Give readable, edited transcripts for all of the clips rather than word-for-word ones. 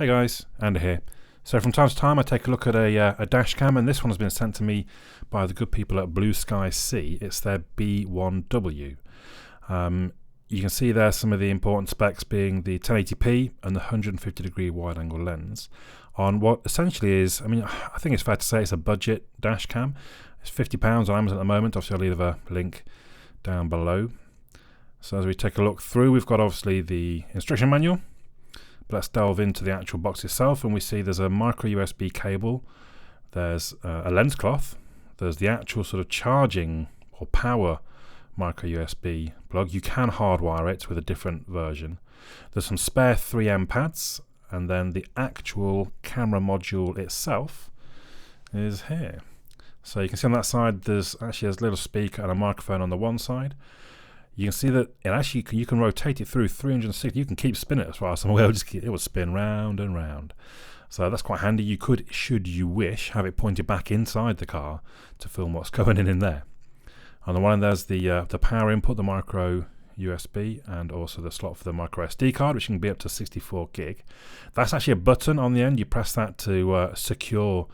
Hey guys, Andy here. So from time to time I take a look at a dash cam, and this one has been sent to me by the good people at Blueskysea. It's their B1W. You can see there some of the important specs being the 1080p and the 150 degree wide angle lens on what essentially is, I think it's fair to say it's a budget dash cam. It's £50 on Amazon at the moment. Obviously I'll leave a link down below. So as we take a look through, we've got obviously the instruction manual. But let's delve into the actual box itself, and we see there's a micro USB cable, there's a lens cloth, there's the actual sort of charging or power micro USB plug. You can hardwire it with a different version. There's some spare 3M pads, and then the actual camera module itself is here. So you can see on that side there's actually a little speaker and a microphone on the one side. You can see that it actually you can rotate it through 360. You can keep spinning it as far as some way. It will spin round and round. So that's quite handy. You could, should you wish, have it pointed back inside the car to film what's going in there. On the one end there's the power input, the micro USB, and also the slot for the micro SD card, which can be up to 64 gig. That's actually a button on the end. You press that to secure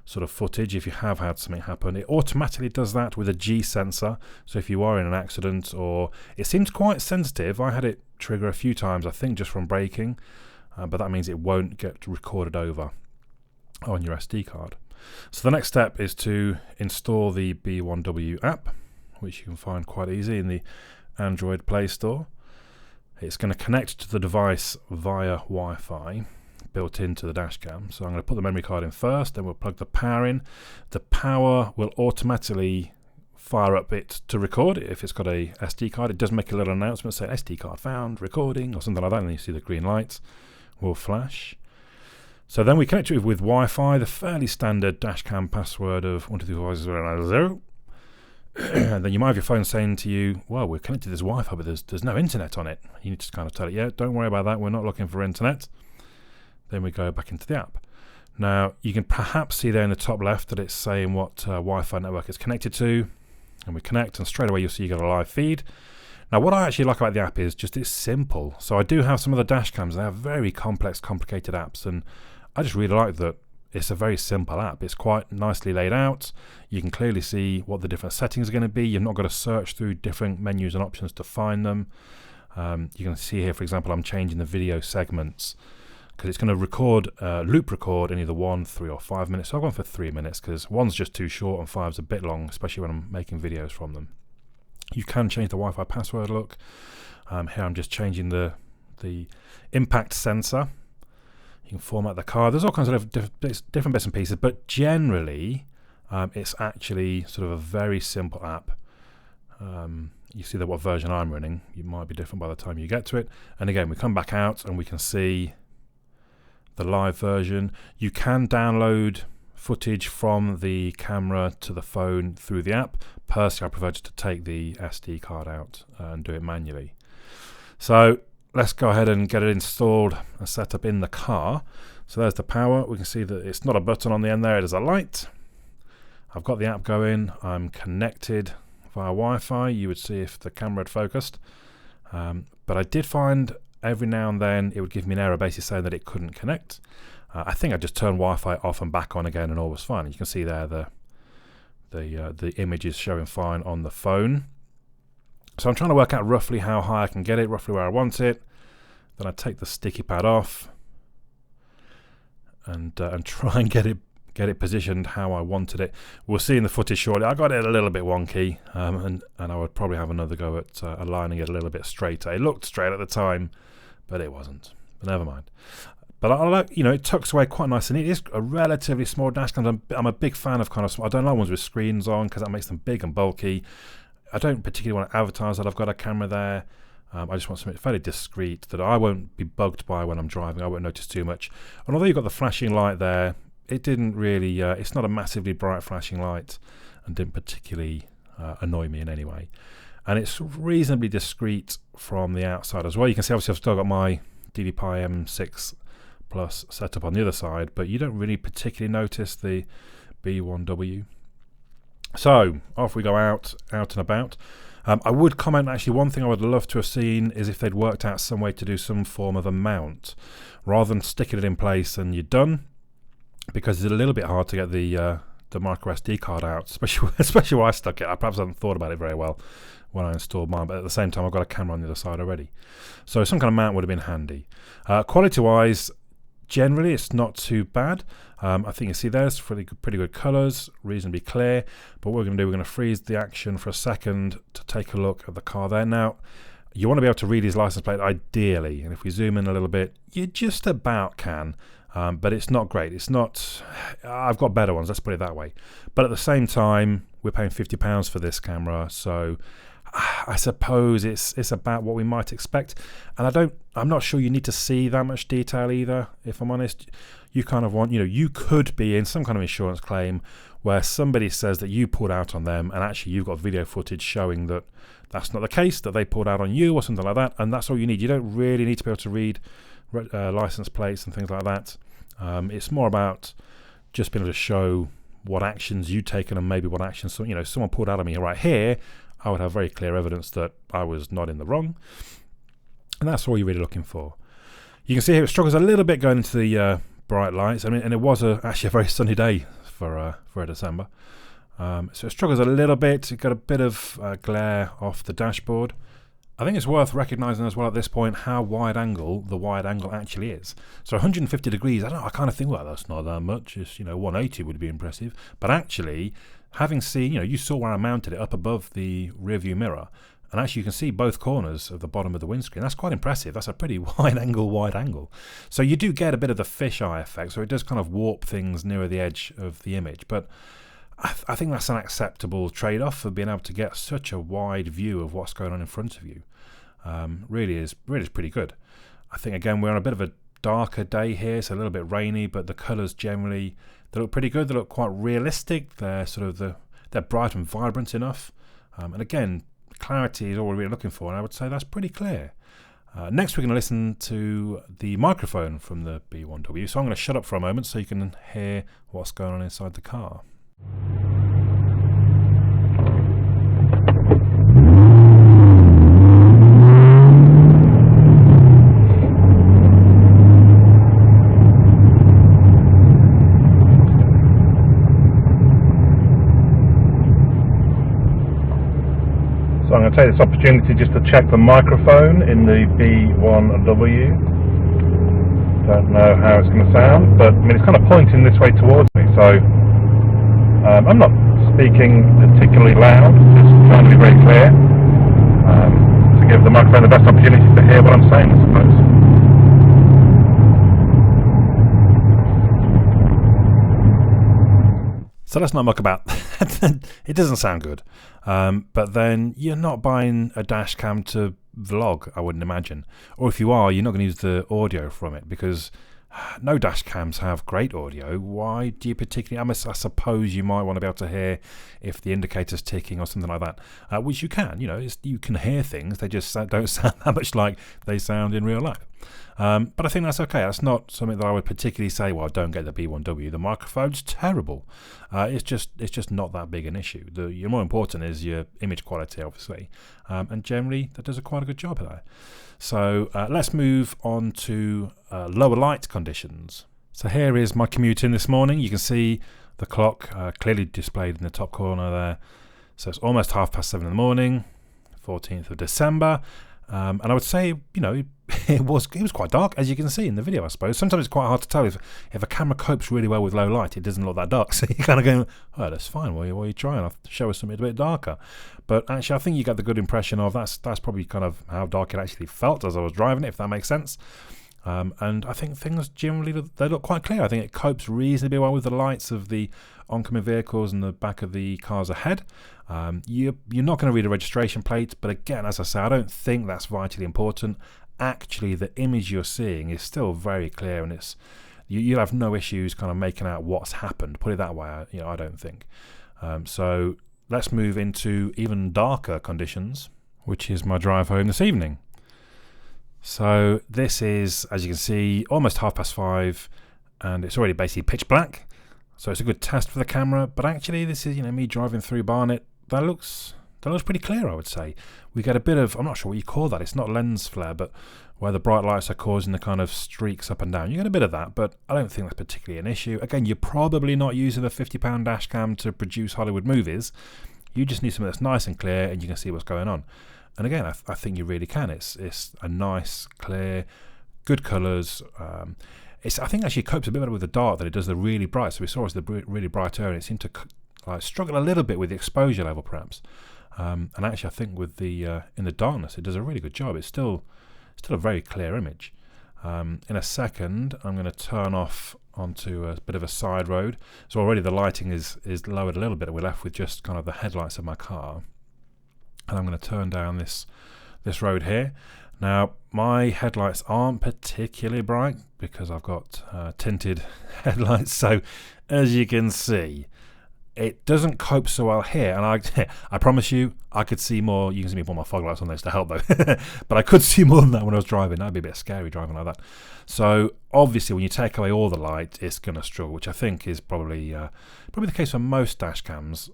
sort of footage if you have had something happen. It automatically does that with a G sensor, so if you are in an accident, or it seems quite sensitive. I had it trigger a few times, I think just from braking, but that means it won't get recorded over on your SD card. So the next step is to install the B1W app, which you can find quite easy in the Android Play Store. It's going to connect to the device via Wi-Fi built into the dash cam. So I'm going to put the memory card in first, then we'll plug the power in. The power will automatically fire up it to record it if it's got a SD card. It does make a little announcement saying SD card found, recording, or something like that, and then you see the green lights will flash. So then we connect it with Wi-Fi, the fairly standard dash cam password of 12345 and then you might have your phone saying to you, well, we're connected to this Wi-Fi, but there's no internet on it. You need to kind of tell it, yeah, don't worry about that, we're not looking for internet. Then we go back into the app. Now you can perhaps see there in the top left that it's saying what Wi-Fi network it's connected to, and we connect, and straight away you'll see you got a live feed. Now what I actually like about the app is just it's simple. So I do have some other dash cams, they have very complex, complicated apps, and I just really like that it's a very simple app. It's quite nicely laid out. You can clearly see what the different settings are going to be. You've not got to search through different menus and options to find them. You can see here, for example, I'm changing the video segments, because it's going to record, loop record in either 1, 3 or 5 minutes. So I've gone for 3 minutes because 1's just too short and 5's a bit long, especially when I'm making videos from them. You can change the Wi-Fi password look. Here I'm just changing the impact sensor. You can format the card. There's all kinds of different bits and pieces, but generally it's actually sort of a very simple app. You see that what version I'm running. It might be different by the time you get to it. And again, we come back out and we can see the live version. You can download footage from the camera to the phone through the app. Personally, I prefer just to take the SD card out and do it manually. So let's go ahead and get it installed and set up in the car. So there's the power. We can see that it's not a button on the end there, it is a light. I've got the app going. I'm connected via Wi-Fi. You would see if the camera had focused. But I did find every now and then it would give me an error basically saying that it couldn't connect. I think I just turned Wi-Fi off and back on again and all was fine. You can see there the image is showing fine on the phone. So I'm trying to work out roughly how high I can get it, roughly where I want it. Then I take the sticky pad off and try and get it positioned how I wanted it. We'll see in the footage shortly. I got it a little bit wonky, and I would probably have another go at aligning it a little bit straighter. It looked straight at the time, but it wasn't. But never mind. But I like, it tucks away quite nice, and it is a relatively small dash cam. I'm a big fan of kind of small. I don't like ones with screens on because that makes them big and bulky. I don't particularly want to advertise that I've got a camera there. I just want something fairly discreet that I won't be bugged by when I'm driving. I won't notice too much. And although you've got the flashing light there, it didn't really, it's not a massively bright flashing light and didn't particularly annoy me in any way. And it's reasonably discreet from the outside as well. You can see obviously I've still got my DVI M6 Plus set up on the other side, but you don't really particularly notice the B1W. So off we go out and about. I would comment, actually, one thing I would love to have seen is if they'd worked out some way to do some form of a mount rather than sticking it in place and you're done, because it's a little bit hard to get the micro SD card out, especially where I stuck it. I perhaps haven't thought about it very well when I installed mine, but at the same time I've got a camera on the other side already, so some kind of mount would have been handy. Quality wise, generally it's not too bad. I think you see there's pretty good colours, reasonably clear. But what we're going to do, we're going to freeze the action for a second to take a look at the car there. Now you want to be able to read his license plate ideally, and if we zoom in a little bit, you just about can. But it's not great. It's not. I've got better ones, let's put it that way. But at the same time, we're paying £50 for this camera, so I suppose it's about what we might expect. And I'm not sure you need to see that much detail either, if I'm honest. You kind of want, you could be in some kind of insurance claim where somebody says that you pulled out on them, and actually you've got video footage showing that that's not the case, that they pulled out on you or something like that, and that's all you need. You don't really need to be able to read license plates and things like that. It's more about just being able to show what actions you've taken and maybe what actions someone pulled out on me right here. I would have very clear evidence that I was not in the wrong, and that's all you're really looking for. You can see here it struggles a little bit going into the bright lights. I mean, and it was actually a very sunny day for December, so it struggles a little bit. It got a bit of glare off the dashboard. I think it's worth recognising as well at this point how wide angle the wide angle actually is. So 150 degrees, I kind of think, well, that's not that much. It's, 180 would be impressive. But actually, having seen, you saw where I mounted it up above the rear view mirror, and actually you can see both corners of the bottom of the windscreen. That's quite impressive. That's a pretty wide angle. So you do get a bit of the fisheye effect, so it does kind of warp things nearer the edge of the image. But I think that's an acceptable trade-off for being able to get such a wide view of what's going on in front of you. Really is pretty good. I think, again, we're on a bit of a darker day here. It's a little bit rainy, but the colours generally, they look pretty good. They look quite realistic. They're they're bright and vibrant enough. And again, clarity is all we're really looking for, and I would say that's pretty clear. Next, we're going to listen to the microphone from the B1W. So I'm going to shut up for a moment so you can hear what's going on inside the car. So I'm going to take this opportunity just to check the microphone in the B1W. Don't know how it's going to sound, but it's kind of pointing this way towards me, so I'm not speaking particularly loud, just trying to be very clear, to give the microphone the best opportunity to hear what I'm saying, I suppose. So let's not muck about. It doesn't sound good. But then you're not buying a dash cam to vlog, I wouldn't imagine. Or if you are, you're not going to use the audio from it, because no dash cams have great audio. Why do you particularly? I suppose you might want to be able to hear if the indicator's ticking or something like that, which you can. You can hear things. They just don't sound that much like they sound in real life. But I think that's okay. That's not something that I would particularly say, well, don't get the B1W. The microphone's terrible. It's just not that big an issue. The more important is your image quality, obviously, and generally that does quite a good job there. So let's move on to lower light conditions. So here is my commute in this morning. You can see the clock clearly displayed in the top corner there. So it's almost 7:30 in the morning, 14th of December. And I would say, it was quite dark, as you can see in the video, I suppose. Sometimes it's quite hard to tell if a camera copes really well with low light. It doesn't look that dark. So you're kind of going, oh, that's fine. What are you trying? I'll show us something a bit darker. But actually, I think you get the good impression of that's probably kind of how dark it actually felt as I was driving it, if that makes sense. And I think things generally, they look quite clear. I think it copes reasonably well with the lights of the oncoming vehicles and the back of the cars ahead. You're not going to read a registration plate, but again, as I say, I don't think that's vitally important. Actually, the image you're seeing is still very clear, and you'll have no issues kind of making out what's happened. Put it that way, I don't think. So let's move into even darker conditions, which is my drive home this evening. So this is, as you can see, almost 5:30, and it's already basically pitch black. So it's a good test for the camera, but actually this is, me driving through Barnet. That looks that looks pretty clear, I would say. We get a bit of, I'm not sure what you call that, it's not lens flare, but where the bright lights are causing the kind of streaks up and down. You get a bit of that, but I don't think that's particularly an issue. Again, you're probably not using a £50 dash cam to produce Hollywood movies. You just need something that's nice and clear and you can see what's going on. And again, I think you really can. It's a nice, clear, good colours. I think actually it copes a bit better with the dark than it does the really bright. So we saw it as the really bright area, and it seemed to struggle a little bit with the exposure level, perhaps. And actually, I think with the in the darkness, it does a really good job. It's still a very clear image. In a second, I'm going to turn off onto a bit of a side road. So already the lighting is lowered a little bit. We're left with just kind of the headlights of my car. And I'm going to turn down this road here. Now, my headlights aren't particularly bright because I've got tinted headlights. So as you can see, it doesn't cope so well here. And I promise you, I could see more. You can see me put my fog lights on this to help though. But I could see more than that when I was driving. That'd be a bit scary driving like that. So obviously when you take away all the light, it's going to struggle, which I think is probably the case for most dash cams.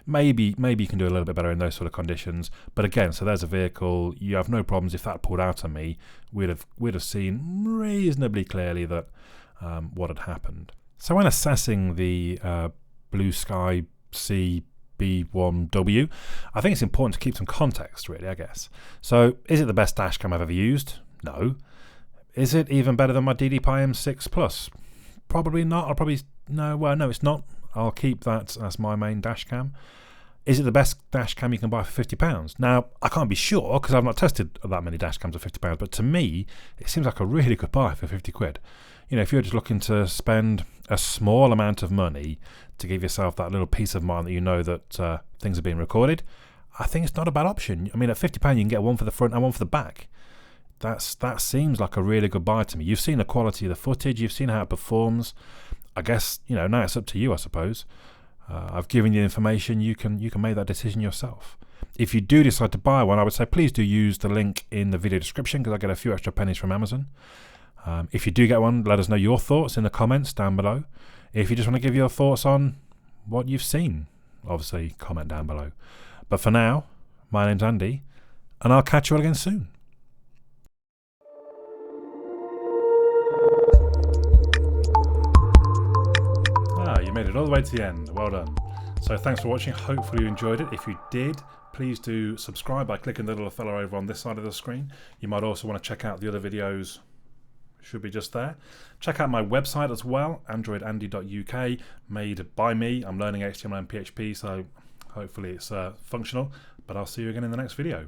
Maybe you can do a little bit better in those sort of conditions, but again, so there's a vehicle. You have no problems if that pulled out on me. We'd have seen reasonably clearly that what had happened. So when assessing the Blueskysea B1W, I think it's important to keep some context, really, I guess. So is it the best dash cam I've ever used? No. Is it even better than my DD M6 Plus? Probably not. No, it's not. I'll keep that as my main dash cam. Is it the best dash cam you can buy for £50? Now, I can't be sure because I've not tested that many dash cams for £50, but to me, it seems like a really good buy for 50 quid. You know, if you're just looking to spend a small amount of money to give yourself that little peace of mind that you know that things are being recorded, I think it's not a bad option. I mean, at £50, you can get one for the front and one for the back. That seems like a really good buy to me. You've seen the quality of the footage, you've seen how it performs. I guess, you know, now it's up to you, I suppose. I've given you the information. You can make that decision yourself. If you do decide to buy one, I would say please do use the link in the video description because I get a few extra pennies from Amazon. If you do get one, let us know your thoughts in the comments down below. If you just want to give your thoughts on what you've seen, obviously comment down below. But for now, my name's Andy, and I'll catch you all again soon. You made it all the way to the end. Well done. So thanks for watching. Hopefully you enjoyed it. If you did, please do subscribe by clicking the little fella over on this side of the screen. You might also want to check out the other videos. Should be just there. Check out my website as well, androidandy.uk, made by me. I'm learning HTML and PHP, so hopefully it's functional. But I'll see you again in the next video.